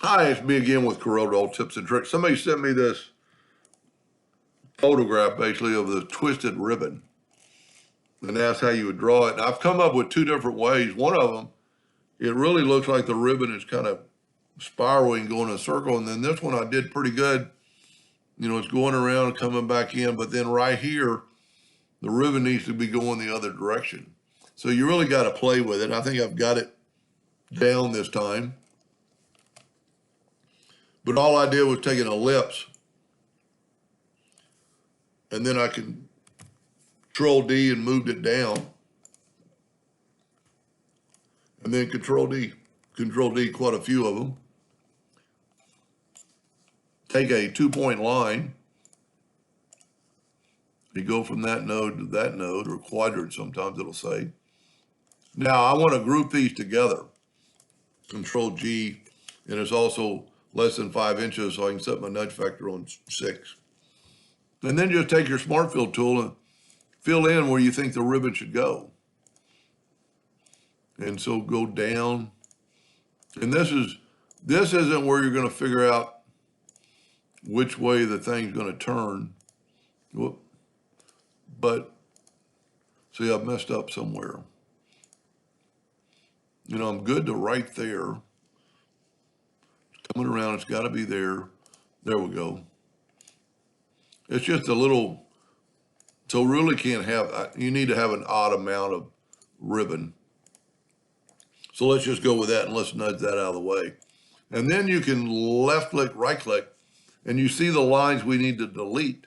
Hi, it's me again with Corel Roll Tips and Tricks. Somebody sent me this photograph basically of the twisted ribbon and asked how you would draw it. And I've come up with two different ways. One of them, it really looks like the ribbon is kind of spiraling, going in a circle. And then this one I did pretty good. You know, it's going around and coming back in. But then right here, the ribbon needs to be going the other direction. So you really got to play with it. I think I've got it down this time. But all I did was take an ellipse, and then I can Control D and moved it down. And then Control D, quite a few of them. Take a 2-point line. You go from that node to that node, or quadrant sometimes it'll say. Now I want to group these together. Control G, and it's also less than 5 inches, so I can set my nudge factor on 6. And then just take your Smart Fill tool and fill in where you think the ribbon should go. And so go down. And this isn't where you're going to figure out which way the thing's going to turn. Whoop. But see, I've messed up somewhere. You know, I'm good to right there. Coming around, it's got to be there. There we go. It's just a little, so really can't have, you need to have an odd amount of ribbon. So let's just go with that and let's nudge that out of the way. And then you can left click, right click, and you see the lines we need to delete.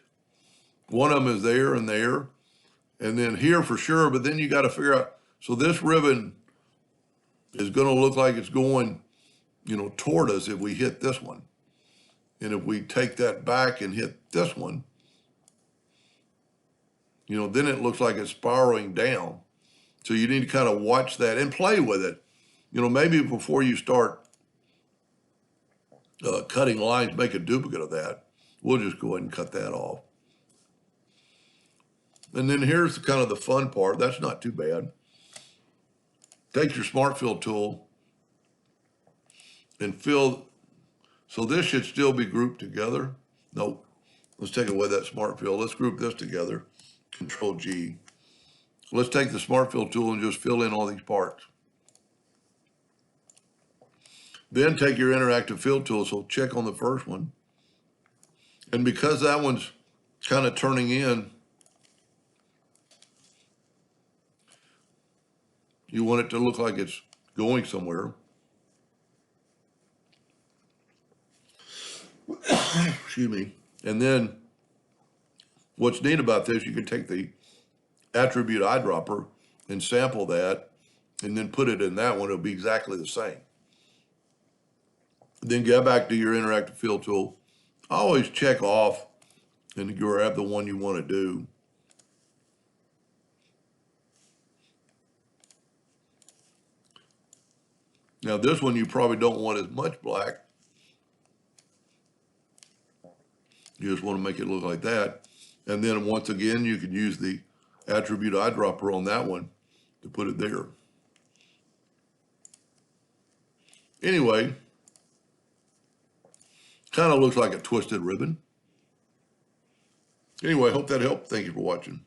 One of them is there, and then here for sure, but then you got to figure out, so this ribbon is going to look like it's going, you know, toward us if we hit this one. And if we take that back and hit this one, you know, then it looks like it's spiraling down. So you need to kind of watch that and play with it. You know, maybe before you start cutting lines, make a duplicate of that. We'll just go ahead and cut that off. And then here's kind of the fun part. That's not too bad. Take your Smart Fill tool and fill. So this should still be grouped together. Nope. Let's take away that Smart Fill. Let's group this together. Control G. Let's take the Smart Fill tool and just fill in all these parts. Then take your interactive fill tool, so check on the first one. And because that one's kind of turning in, you want it to look like it's going somewhere. Excuse me. And then what's neat about this, you can take the attribute eyedropper and sample that and then put it in that one. It'll be exactly the same. Then go back to your interactive fill tool. Always check off and grab the one you want to do. Now this one you probably don't want as much black. You just want to make it look like that. And then once again, you can use the attribute eyedropper on that one to put it there. Anyway, kind of looks like a twisted ribbon. Anyway, hope that helped. Thank you for watching.